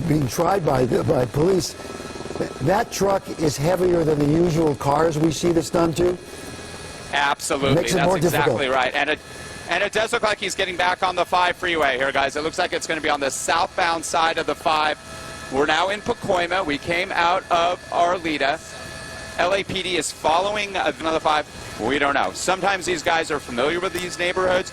being tried by police. That truck is heavier than the usual cars we see this done to? Absolutely, that's exactly right. And it does look like he's getting back on the 5 freeway here, guys. It looks like it's going to be on the southbound side of the 5. We're now in Pacoima. We came out of Arleta. LAPD is following another 5. We don't know. Sometimes these guys are familiar with these neighborhoods.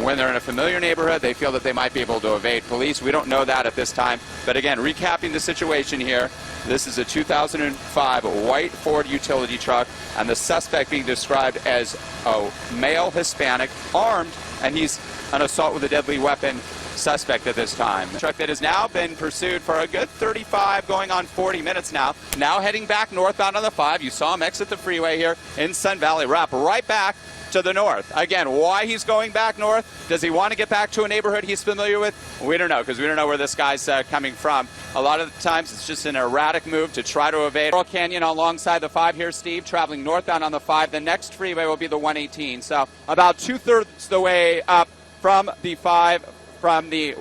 When they're in a familiar neighborhood, they feel that they might be able to evade police. We don't know that at this time. But again, recapping the situation here, this is a 2005 white Ford utility truck, and the suspect being described as a male Hispanic, armed, and he's an assault with a deadly weapon suspect at this time. A truck that has now been pursued for a good 35, going on 40 minutes now. Now heading back northbound on the 5. You saw him exit the freeway here in Sun Valley, wrap right back to the north. Again, why he's going back north? Does he want to get back to a neighborhood he's familiar with? We don't know, because we don't know where this guy's coming from. A lot of the times it's just an erratic move to try to evade. Laurel Canyon alongside the 5 here, Steve, traveling northbound on the 5. The next freeway will be the 118. So about 2/3 the way up from the 5 and the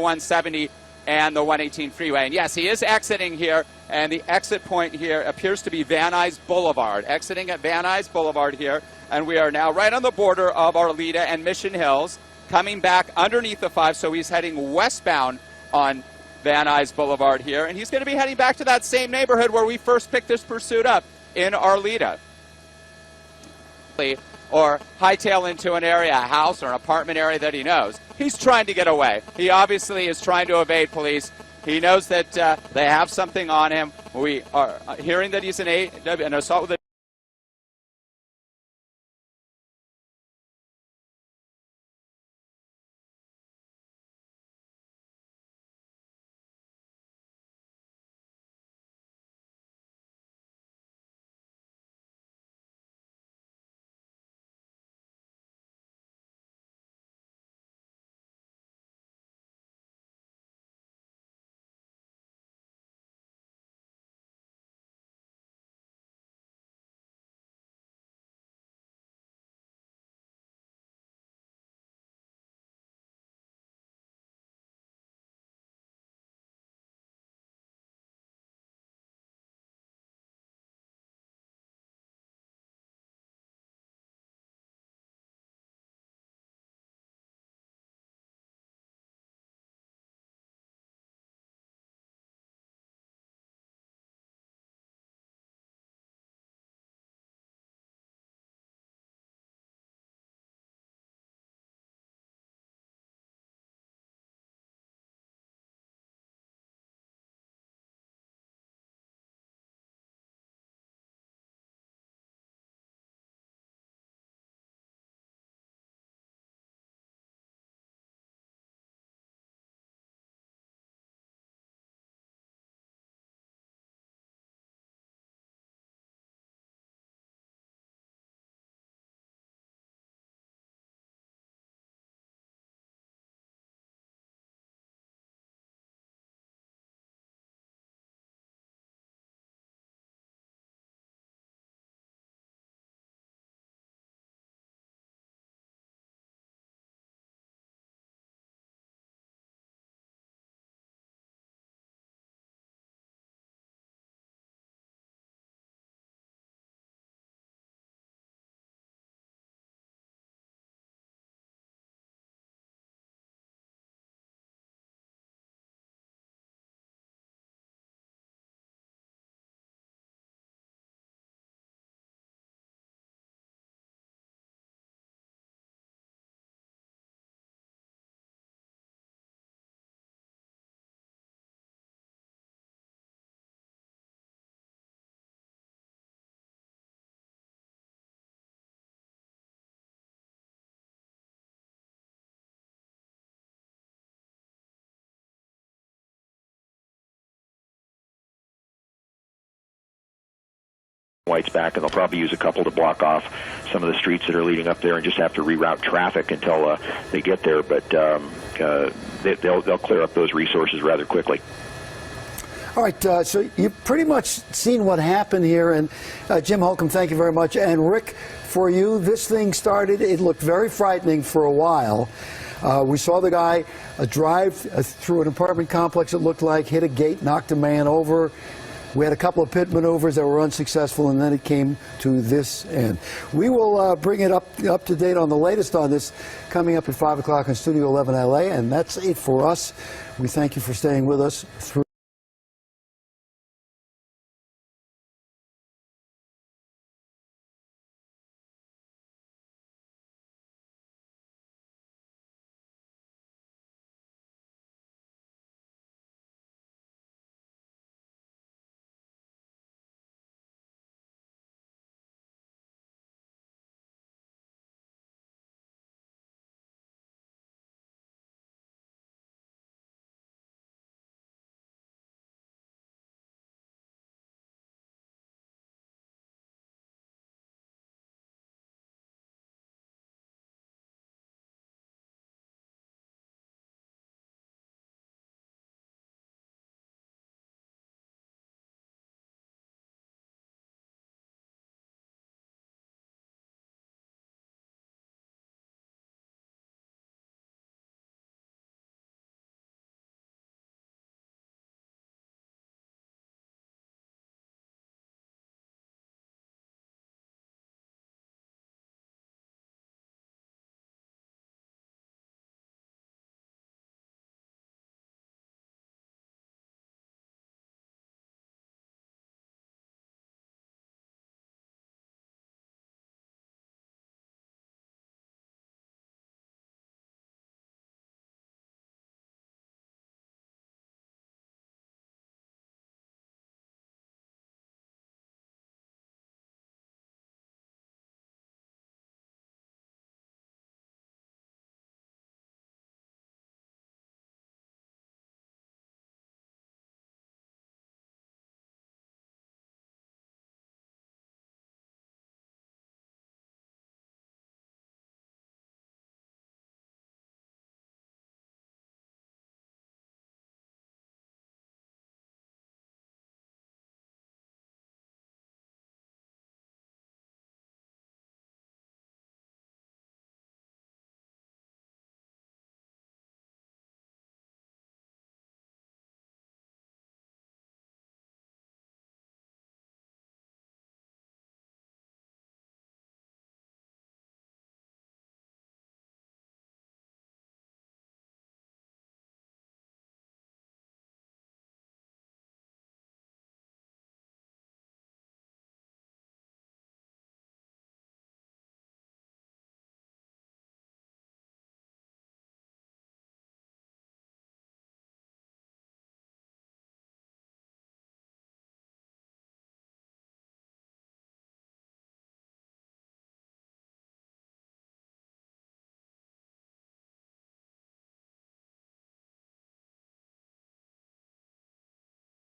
170 and the 118 freeway. And yes, he is exiting here, and the exit point here appears to be Van Nuys Boulevard. Exiting at Van Nuys Boulevard here, and we are now right on the border of Arleta and Mission Hills, coming back underneath the 5, so he's heading westbound on Van Nuys Boulevard here, and he's going to be heading back to that same neighborhood where we first picked this pursuit up in Arleta. Or hightail into an area, a house or an apartment area that he knows. He's trying to get away. He obviously is trying to evade police. He knows that they have something on him. We are hearing that he's an assault with a White's back, and they'll probably use a couple to block off some of the streets that are leading up there and just have to reroute traffic until they get there. But they'll clear up those resources rather quickly. All right, so you've pretty much seen what happened here, and Jim Holcomb, thank you very much. And Rick, for you, this thing started, it looked very frightening for a while. We saw the guy drive through an apartment complex, it looked like, hit a gate, knocked a man over. We had a couple of pit maneuvers that were unsuccessful, and then it came to this end. We will bring it up to date on the latest on this coming up at 5 o'clock in Studio 11 LA, and that's it for us. We thank you for staying with us through